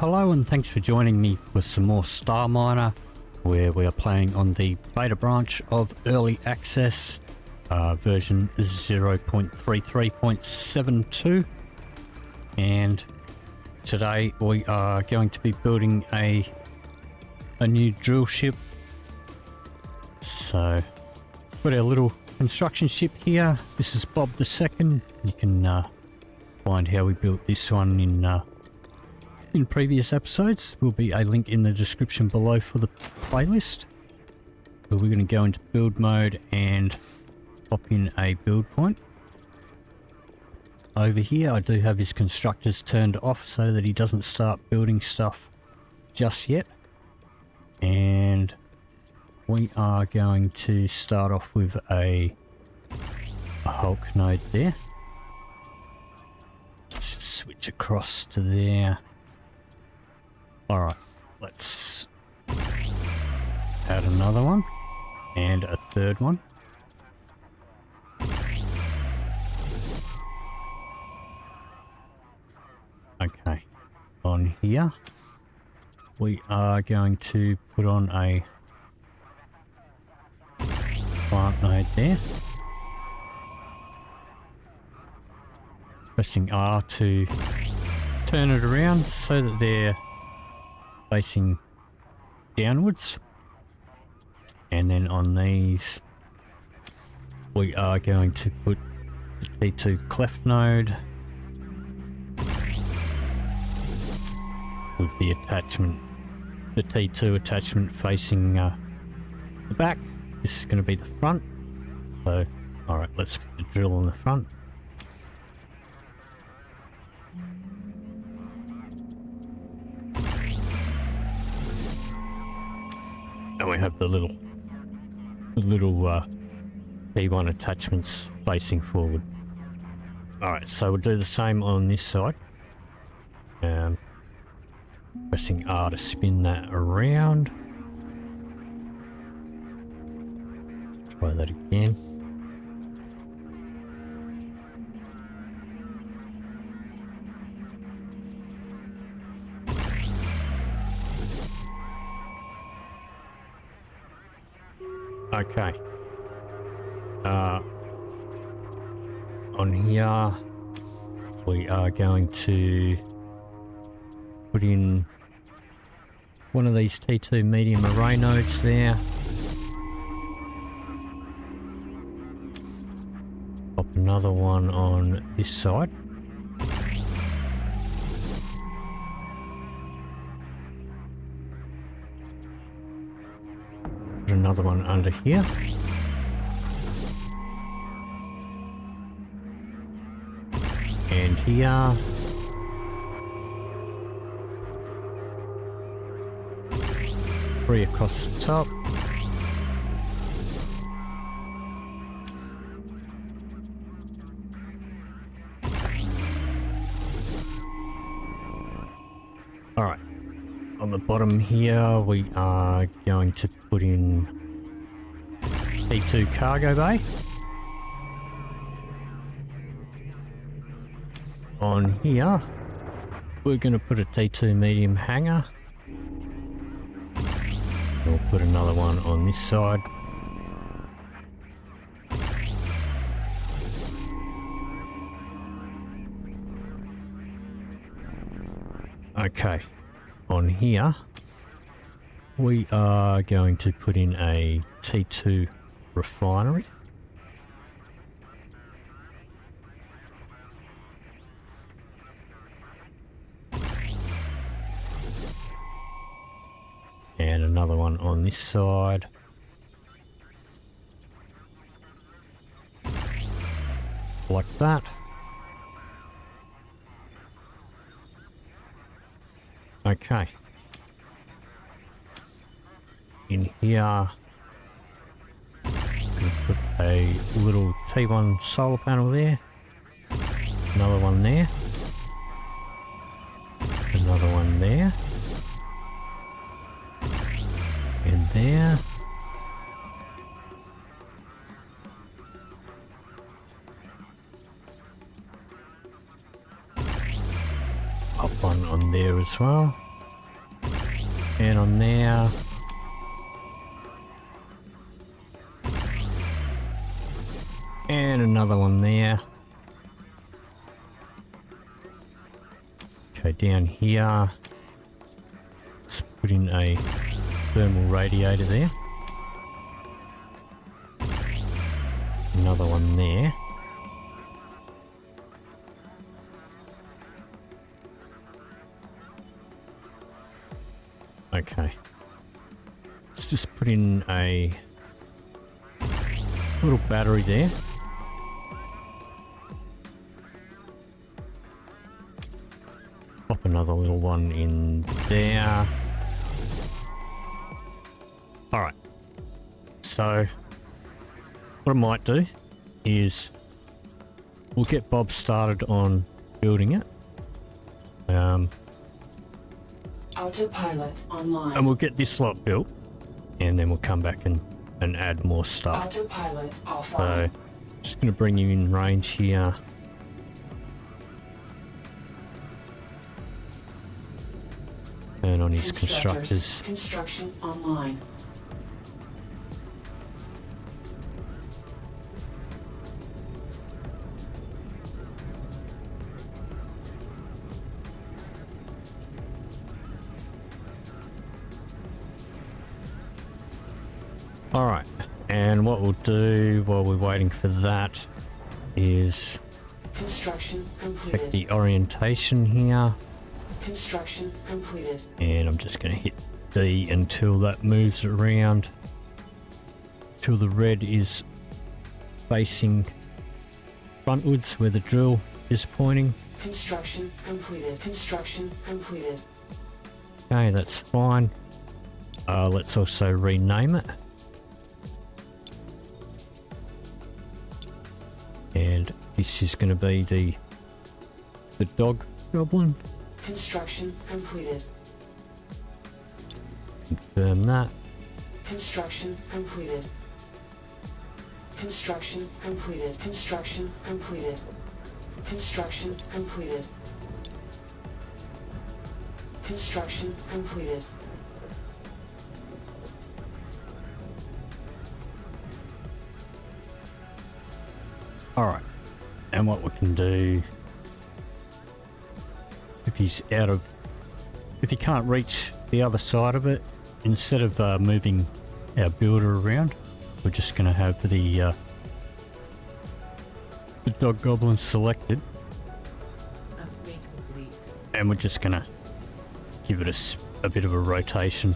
Hello and thanks for joining me for some more StarMiner, where we are playing on the beta branch of early access, version 0.33.7.2, and today we are going to be building a new drill ship. So got our little construction ship here. This is Bob the Second. You can find how we built this one in previous episodes. Will be a link in the description below for the playlist. But we're going to go into build mode and pop in a build point. Over here I do have his constructors turned off so that he doesn't start building stuff just yet. And we are going to start off with a Hulk node there. Let's just switch across to there. Alright, let's add another one and a third one. Okay, on here we are going to put on a plant node there. Pressing R to turn it around so that they're facing downwards. And then on these we are going to put the T2 cleft node with the attachment, the T2 attachment facing the back. This is going to be the front. So alright, let's put the drill on the front. And we have the little P1 attachments facing forward. Alright, so we'll do the same on this side. Pressing R to spin that around. Let's try that again. Okay. On here we are going to put in one of these T2 medium array nodes there. Pop another one on this side. Put another one under here. And here. Three across the top. Alright, on the bottom here we are going to put in T2 cargo bay. On here we're going to put a T2 medium hangar. We'll put another one on this side. Okay, on here we are going to put in a T2 refinery. And another one on this side. Like that. Okay. In here, put a little T1 solar panel there. Another one there. Another one there. And there. Pop one on there as well. And on there. And another one there. Okay, down here. Let's put in a thermal radiator there. Another one there. Okay. Let's just put in a little battery there. Pop another little one in there. Alright. So, what I might do is we'll get Bob started on building it. Autopilot online. And we'll get this lot built, and then we'll come back and add more stuff. Autopilot offline. So, just going to bring you in range here. Turn on his constructors. Construction online. Alright, and what we'll do while we're waiting for that is Construction check completed. the orientation here. Construction completed. And I'm just going to hit D until that moves around. Till the red is facing frontwards where the drill is pointing. Construction completed. Construction completed. Okay, that's fine. Let's also rename it. And this is going to be the dog goblin. Construction completed. Confirm that. Construction completed. Construction completed. Construction completed. Construction completed. Construction completed. Alright, and what we can do, if he can't reach the other side of it, instead of moving our builder around, we're just going to have the dog goblin selected, and we're just going to give it a bit of a rotation.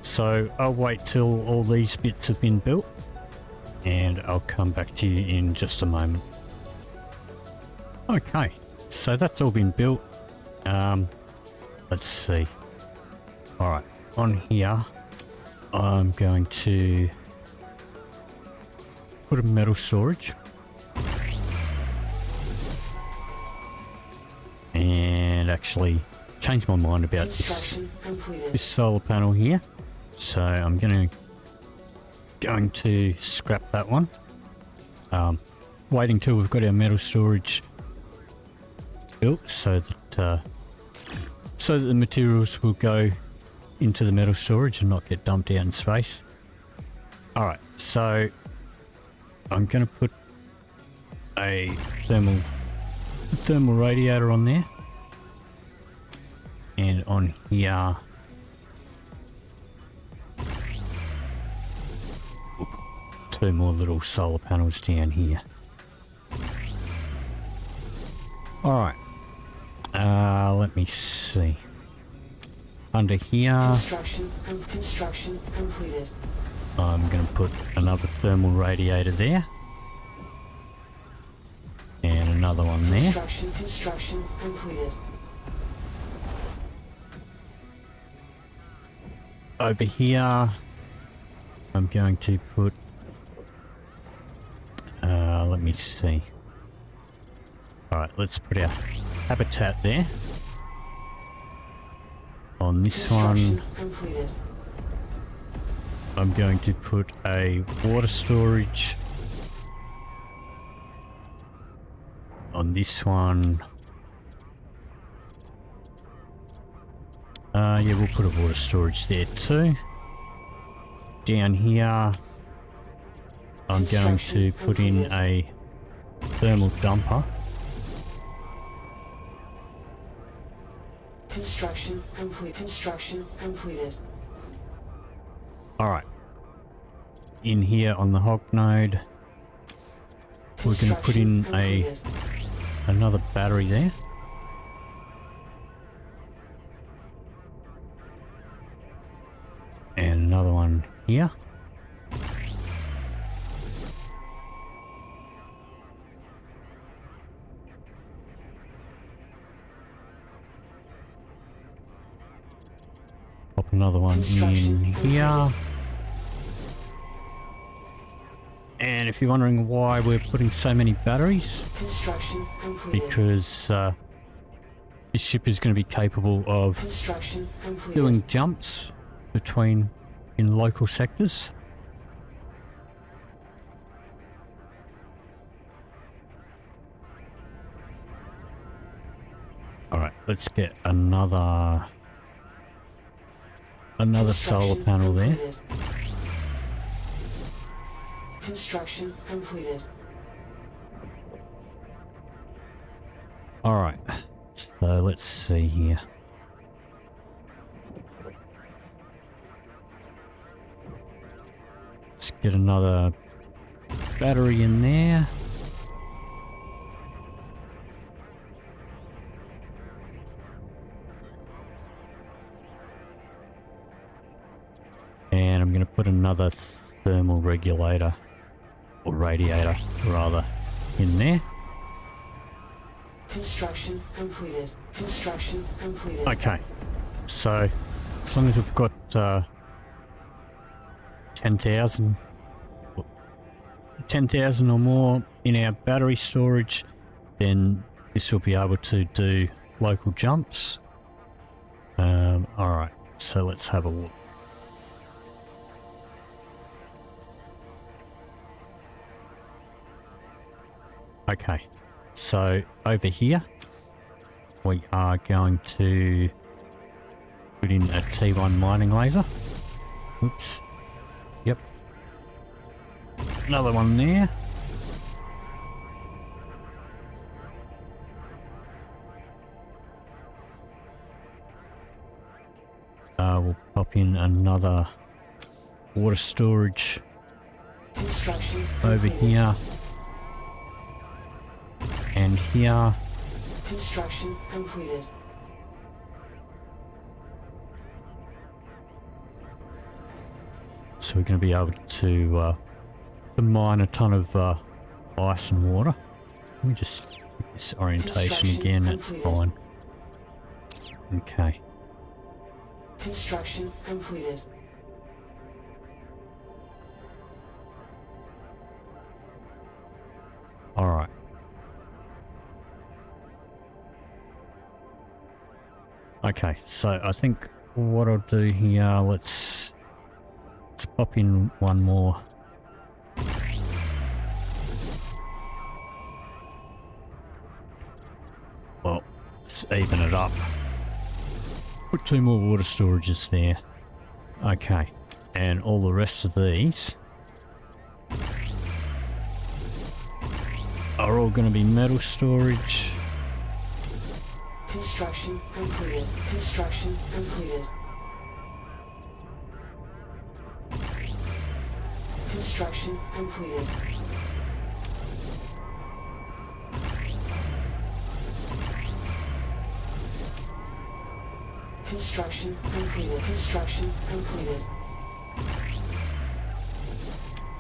So I'll wait till all these bits have been built, and I'll come back to you in just a moment. Okay, so that's all been built. Let's see. Alright, on here I'm going to put a metal storage. And actually change my mind about this solar panel here. So I'm going to scrap that one. Waiting till we've got our metal storage built, so that the materials will go into the metal storage and not get dumped out in space. All right, so I'm going to put a thermal radiator on there, and on here. Two more little solar panels down here. Alright. Let me see. Under here, Construction completed. I'm going to put another thermal radiator there. And another one there. Construction completed. Over here, I'm going to put let me see. Alright, let's put our habitat there. On this one, Completed. I'm going to put a water storage. On this one, Yeah, we'll put a water storage there too. Down here, I'm going to put in a thermal dumper. Construction complete. Construction completed. Alright. In here on the hog node, we're going to put in another battery there. And another one here. Pop another one in here. And if you're wondering why we're putting so many batteries, because this ship is going to be capable of doing jumps between in local sectors. Alright, let's get another solar panel there. Construction completed. Alright, so let's see here. Let's get another battery in there. And I'm going to put another thermal regulator, or radiator rather, in there. Construction completed. Construction completed. Okay, so as long as we've got 10,000 or more in our battery storage, then this will be able to do local jumps. Alright, so let's have a look. Okay, so over here we are going to put in a T1 mining laser. Oops. Yep. Another one there. We'll pop in another water storage over here. And here. Construction completed. So we're going to be able to mine a ton of ice and water. Let me just check this orientation again. That's fine. Okay. Construction completed. All right. Okay, so I think what I'll do here, let's pop in one more. Well, let's even it up. Put two more water storages there. Okay, and all the rest of these are all going to be metal storage. Construction completed. Construction completed. Construction completed. Construction completed. Construction completed.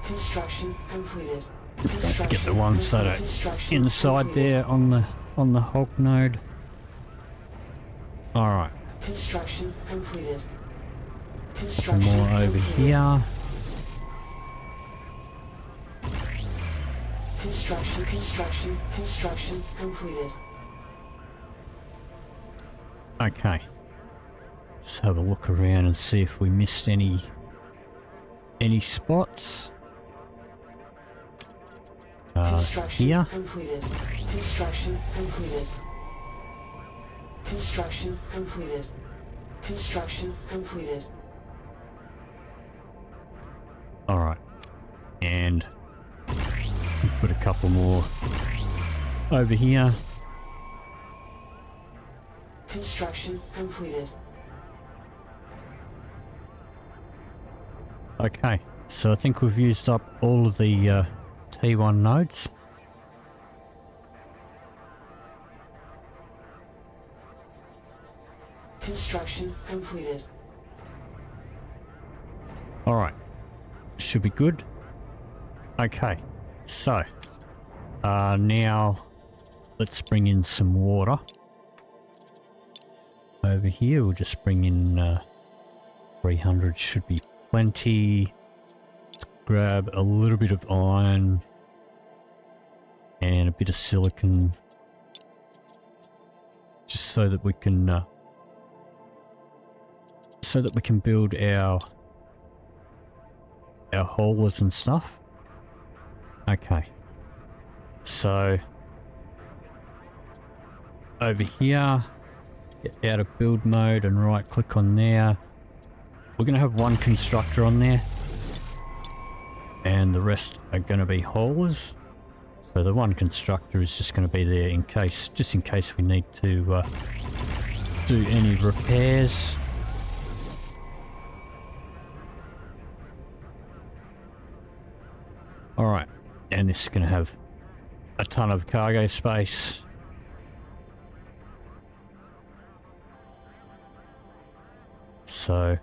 Construction completed. Get the ones that are inside there on the hog node. All right. Construction completed. More over here. Construction completed. Okay. Let's have a look around and see if we missed any spots. Here. Completed. Construction completed. Construction completed. Construction completed. Alright. And put a couple more over here. Construction completed. Okay, so I think we've used up all of the T1 nodes. Construction completed. Alright, should be good. Okay, so now let's bring in some water. Over here we'll just bring in 300, should be plenty. Let's grab a little bit of iron and a bit of silicon, just so that we can build our haulers and stuff. Okay, so over here, get out of build mode and right click on there. We're going to have one constructor on there and the rest are going to be haulers. So the one constructor is just going to be there in case, just in case we need to do any repairs. Alright, and this is going to have a ton of cargo space. So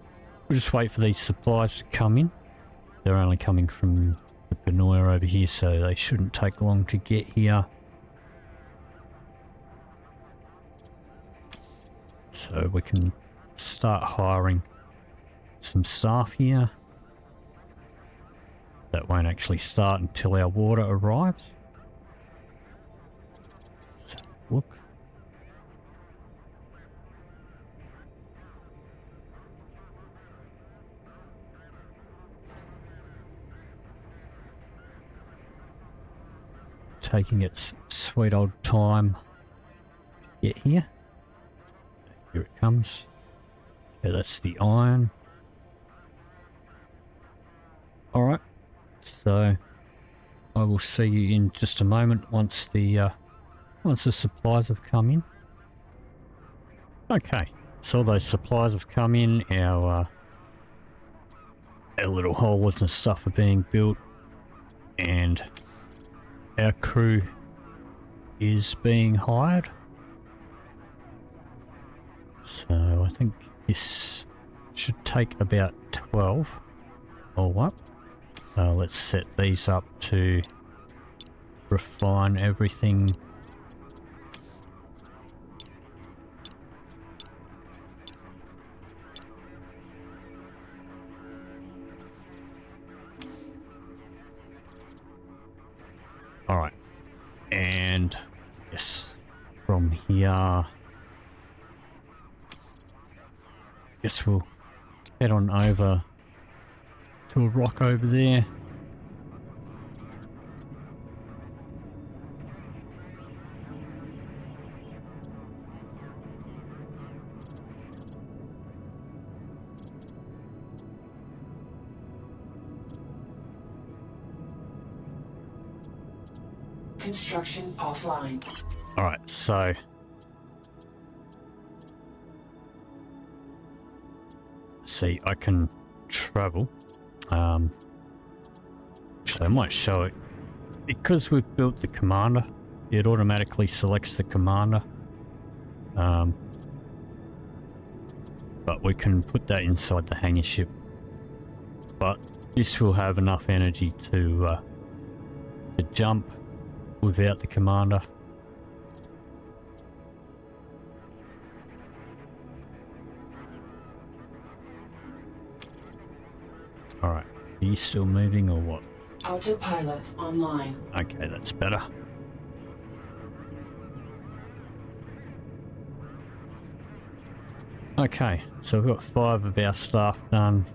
we'll just wait for these supplies to come in. They're only coming from the Panoia over here, so they shouldn't take long to get here. So we can start hiring some staff here. That won't actually start until our water arrives. So look. Taking its sweet old time to get here. Here it comes. Okay, that's the iron. Alright, so I will see you in just a moment once the supplies have come in. Okay, so all those supplies have come in. Our little haulers and stuff are being built, and our crew is being hired. So I think this should take about 12 all up. Let's set these up to refine everything. Alright, and yes, from here, guess we'll head on over to a rock over there. Construction offline. Alright, so see, I can travel. Actually, I might show it. Because we've built the commander, it automatically selects the commander. But we can put that inside the hangar ship. But this will have enough energy to jump without the commander. Alright, are you still moving or what? Autopilot online. Okay, that's better. Okay, so we've got 5 of our staff done.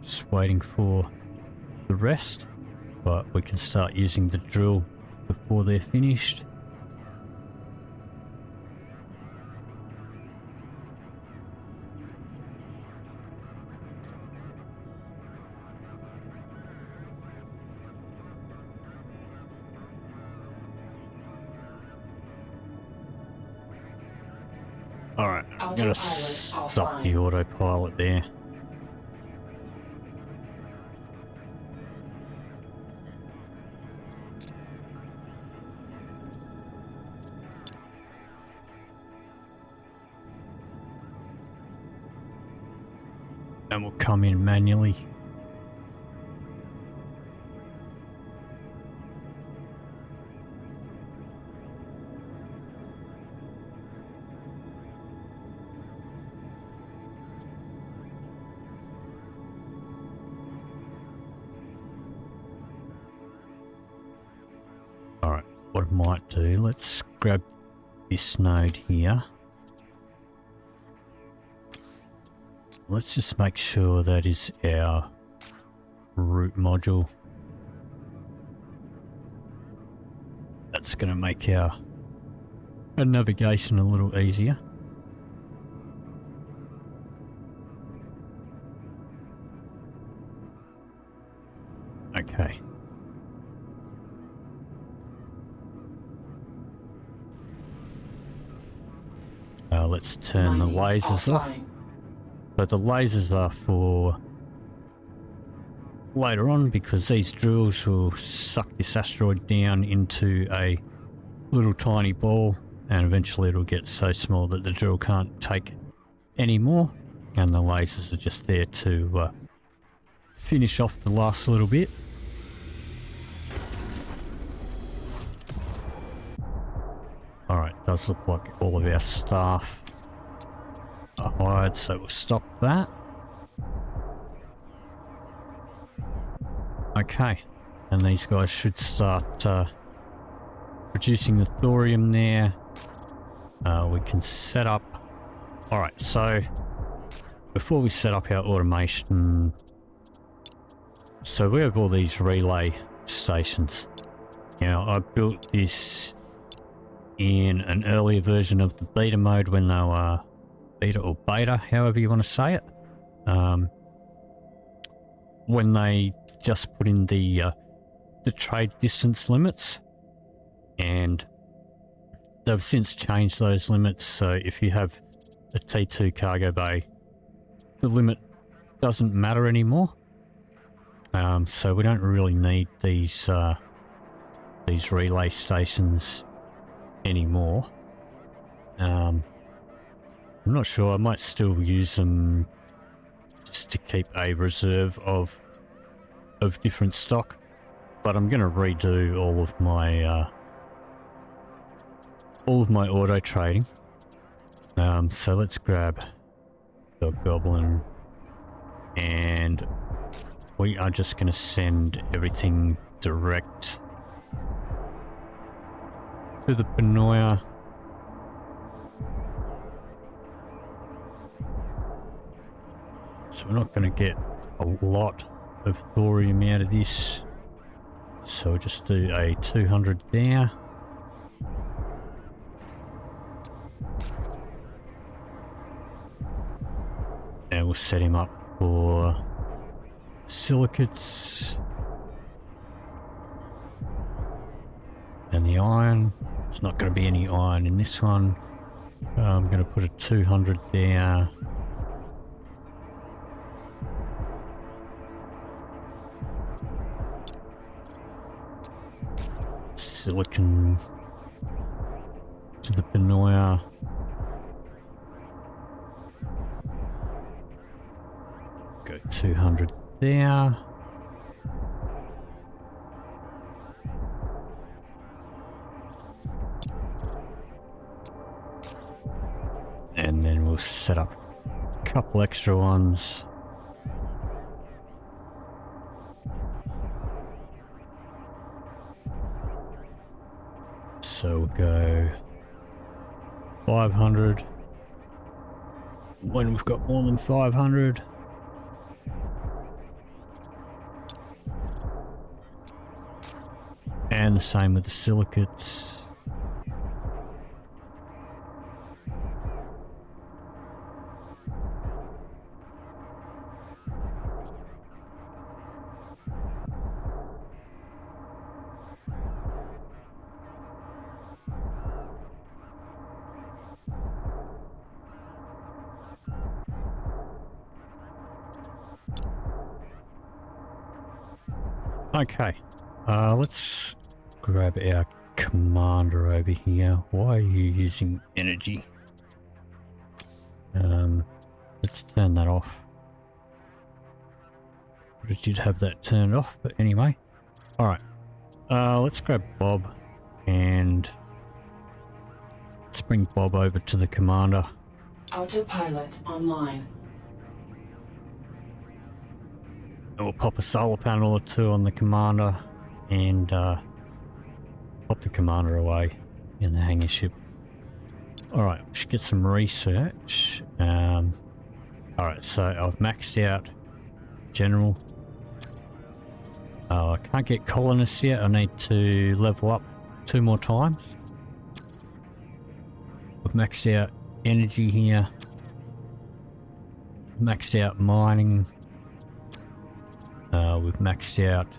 Just waiting for the rest, but we can start using the drill before they're finished. Alright, I'm gonna Autopilot stop offline. the autopilot there. And we'll come in manually. Alright, what I might do, let's grab this node here. Let's just make sure that is our root module. That's going to make our navigation a little easier. Okay. Let's turn the lasers off. But the lasers are for later on because these drills will suck this asteroid down into a little tiny ball and eventually it'll get so small that the drill can't take any more, and the lasers are just there to finish off the last little bit. Alright, does look like all of our staff are hired, so we'll stop that. Okay, and these guys should start producing the thorium there. We can set up... Alright, so before we set up our automation, so we have all these relay stations. Now, I built this in an earlier version of the beta mode when they were beta or beta, however you want to say it. When they just put in the trade distance limits, and they've since changed those limits. So if you have a T2 cargo bay, the limit doesn't matter anymore. So we don't really need these relay stations anymore. I'm not sure, I might still use them just to keep a reserve of different stock, but I'm going to redo all of my auto trading. So let's grab the Goblin, and we are just going to send everything direct to the Panoia. So we're not going to get a lot of thorium out of this. So we'll just do a 200 there. And we'll set him up for silicates. And the iron. There's not going to be any iron in this one. I'm going to put a 200 there. Silicon to the Panoia. Go 200 there. And then we'll set up a couple extra ones. So we'll go 500 when we've got more than 500. And the same with the silicates. Okay, let's grab our commander over here. Why are you using energy? Let's turn that off. I did have that turned off, but anyway. Alright, let's grab Bob and let's bring Bob over to the commander. Autopilot online. And we'll pop a solar panel or two on the commander and pop the commander away in the hangar ship. Alright, we should get some research. Alright, so I've maxed out general. I can't get colonists yet. I need to level up 2 more times. We've maxed out energy here. Maxed out mining. We've maxed out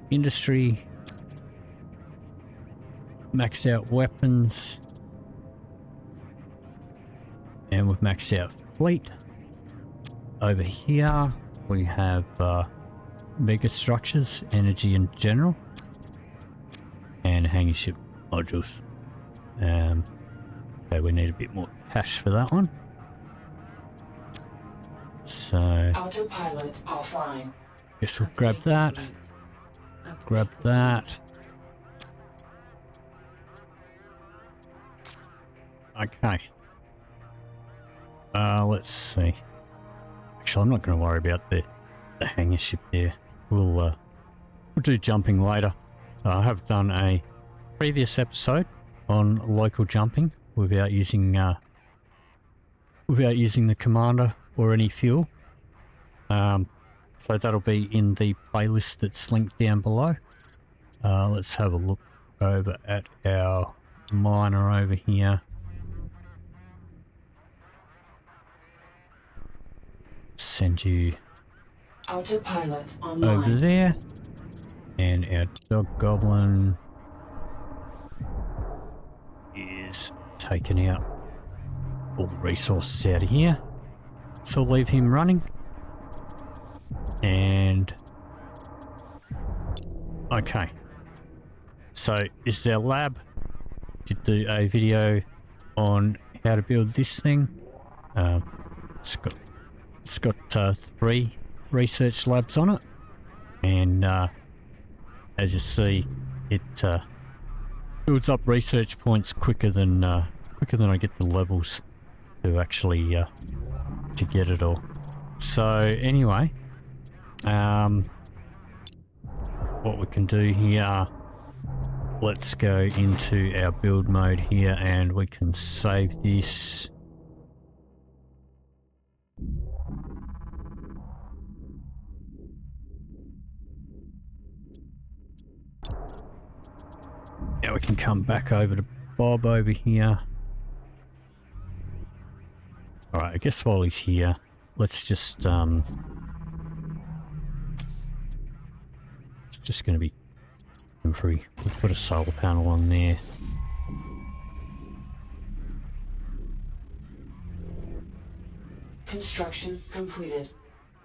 industry. Maxed out weapons. And we've maxed out fleet. Over here we have mega structures, energy in general, and hangar ship modules. Okay, we need a bit more cash for that one. So Autopilot offline. guess we'll grab that. Grab that. Okay. Let's see. Actually, I'm not going to worry about the hangar ship there. We'll do jumping later. I have done a previous episode on local jumping without using the commander or any fuel. So that'll be in the playlist that's linked down below. Let's have a look over at our miner over here. Send you Autopilot online. over there, and our dog Goblin is taking out all the resources out of here, so we'll leave him running. And okay, so this is our lab. Did do a video on how to build this thing. It's got 3 research labs on it, and as you see, it builds up research points quicker than I get the levels to actually to get it all. So anyway, what we can do here, let's go into our build mode here, and we can save this. Now we can come back over to Bob over here. Alright, I guess while he's here, let's just it's just going to be free. We'll put a solar panel on there. Construction completed.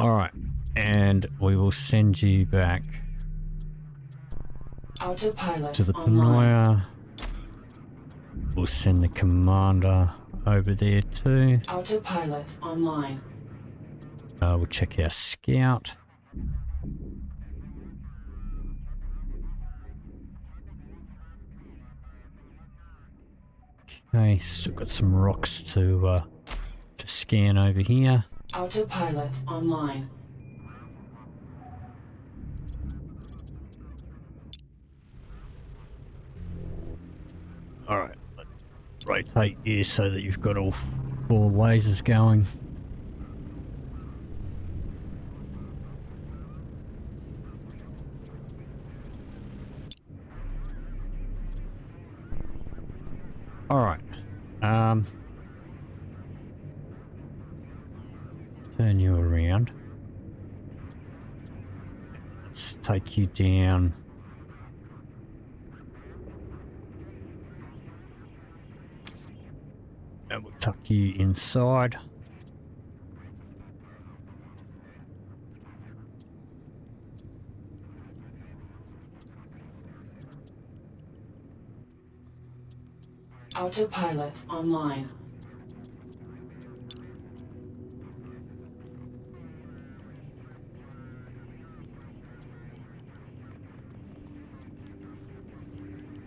Alright, and we will send you back Autopilot to the online. Panoia. We'll send the commander over there too. Autopilot online. We'll check our scout. Okay, still got some rocks to scan over here. Autopilot online. Alright, let's rotate you so that you've got all 4 lasers going. Alright, turn you around. Let's take you down. And we'll tuck you inside. Autopilot online.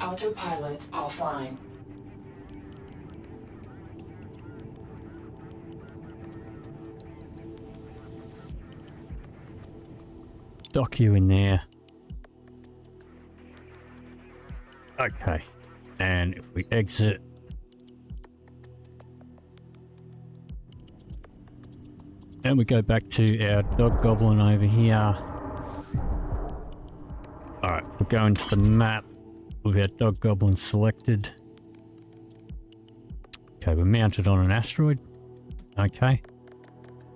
Autopilot offline. Dock you in there. Okay. And if we exit, and we go back to our dog goblin over here. Alright, we'll go into the map with our dog goblin selected. Okay, we're mounted on an asteroid. Okay.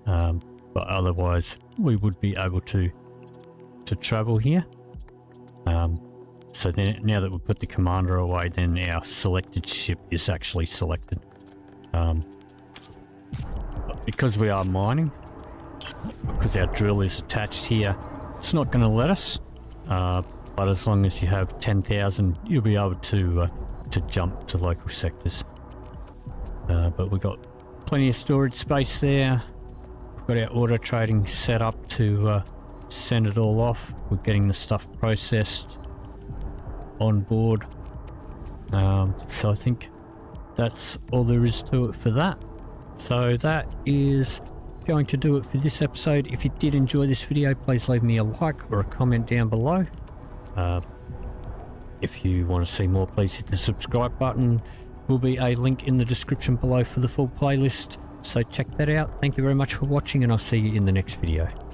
But otherwise we would be able to travel here. So then now that we put the commander away, then our selected ship is actually selected. But because we are mining, because our drill is attached here, it's not going to let us. But as long as you have 10,000, you'll be able to jump to local sectors. But we've got plenty of storage space there. We've got our auto trading set up to send it all off. We're getting the stuff processed on board. So I think that's all there is to it for that. So that is going to do it for this episode. If you did enjoy this video, please leave me a like or a comment down below. If you want to see more, please hit the subscribe button. Will be a link in the description below for the full playlist, so check that out. Thank you very much for watching, and I'll see you in the next video.